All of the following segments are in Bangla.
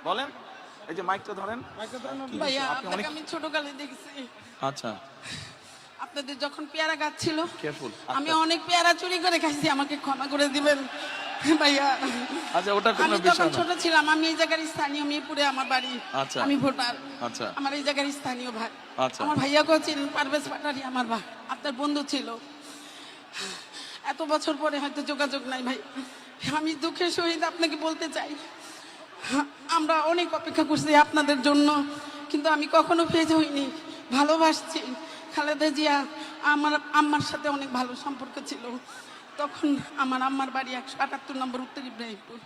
বলেন, এই যে মাইকটা ধরেন। ভাইয়া আপনাকে আমি ছোটকালে দেখেছি। আচ্ছা, আপনাদের যখন পেয়ারা গাছ ছিল, কেয়ারফুল। আমি অনেক পেয়ারা চুরি করে খাইছি, আমাকে ক্ষমা করে দিবেন ভাইয়া। আচ্ছা, ওটা কোনো আমি বিষয় যখন না। ছোট ছিলাম, আমি এই জায়গার স্থানীয়, মিরপুরে আমার বাড়ি। আচ্ছা। আমি ভোটার। আচ্ছা। আমার এই জায়গার স্থানীয় ভাই। আচ্ছা। আমার ভাইয়াকেও চিনেন, পারভেজ পাটারি আমার ভাই, আপনার বন্ধু ছিল। এত বছর পরে হয়তো যোগাযোগ নাই ভাই। আমি দুঃখের সহিত আপনাকে বলতে চাই, আমরা অনেক অপেক্ষা করছি আপনাদের জন্য, কিন্তু আমি কখনো ফেজ হইনি, ভালোবাসছি। খালেদা জিয়া আমার আম্মার সাথে অনেক ভালো সম্পর্ক ছিল। তখন আমার আম্মার বাড়ি 178 নম্বর উত্তর ইব্রাহিমপুর।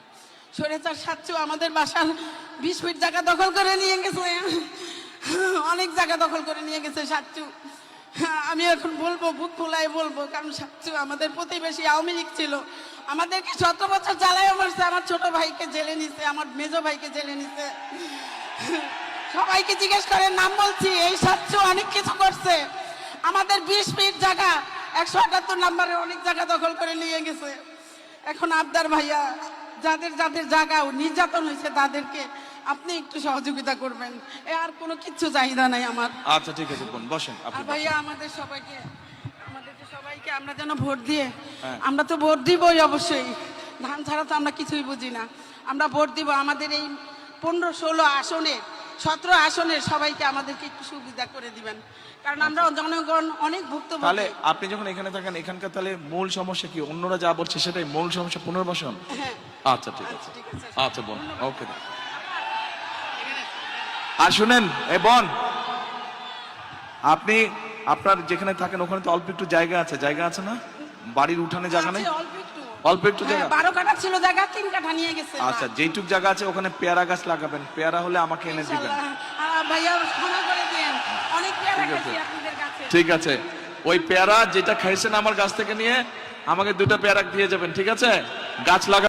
স্বৈরাচার সাচ্চু আমাদের বাসার 20 ফিট জায়গা দখল করে নিয়ে গেছে, অনেক জায়গা দখল করে নিয়ে গেছে সাচ্চু। আমি এখন বলবো, বুক ফুলায় বলবো, কারণ সাচ্চু আমাদের প্রতিবেশী, আওয়ামী লীগ ছিল, আমাদেরকে 17 বছর জ্বালায় মারছে। আমার ছোট ভাইকে জেলে নিছে, আমার মেজো ভাইকে জেলে নিছে। সবাইকে জিজ্ঞেস করে, নাম বলছি, এই সাচ্চু অনেক কিছু করছে। আমাদের 20 ফিট জায়গা 178 নম্বরে অনেক জায়গা দখল করে নিয়ে গেছে। এখন আবদার ভাইয়া, যাদের যাদের জায়গা নির্যাতন হয়েছে তাদেরকে আপনি একটু সহযোগিতা করবেন, আর কোনো কিছু চাহিদা নাই আমার। আচ্ছা, ঠিক আছে, বোন বসেন আপনি। আর ভাইয়া আমাদের সবাইকে আমরা যেন ভোট দিয়ে, হ্যাঁ। আমরা তো ভোট দিবই অবশ্যই, ধান ছাড়া তো আমরা কিছুই বুঝি না। আমরা ভোট দিব আমাদের এই 15-16 আসনে, 17 আসনের সবাইকে আমাদেরকে একটু সুবিধা করে দিবেন, কারণ আমরা জনগণ অনেক ভুক্তভোগী। তাহলে আপনি যখন এখানে থাকেন, এখানকার তাহলে মূল সমস্যা কি? অন্যরা যা বলছে সেটাই মূল সমস্যা, পুনর্বাসন? হ্যাঁ। আচ্ছা, ঠিক আছে। ঠিক আছে। আচ্ছা বোন, ওকে। আর শুনেন, এ বোন, আপনি আপনার যেখানে থাকেন ওখানে তো অল্প একটু জায়গা আছে, জায়গা আছে না? বাড়ির উঠানে জায়গা নেই? আছে, অল্প একটু। অল্প একটু জায়গা? 12 কাঠা ছিল জায়গা, 3 কাঠা নিয়ে গেছে। আচ্ছা, যেইটুক জায়গা আছে ওখানে পেয়ারা গাছ লাগাবেন, পেয়ারা হলে আমাকে এনে দিবেন। ইনশাআল্লাহ। ভাইয়া ক্ষমা করে দেন, অনেক পেয়ারা ঠিক আছে। খাইছি আপনাদের কাছে। ঠিক আছে, ওই পেয়ারা যেটা খাইছেন আমার গাছ থেকে নিয়ে আমাকে 2টা পেয়ারা দিয়ে যাবেন, ঠিক আছে? গাছ লাগা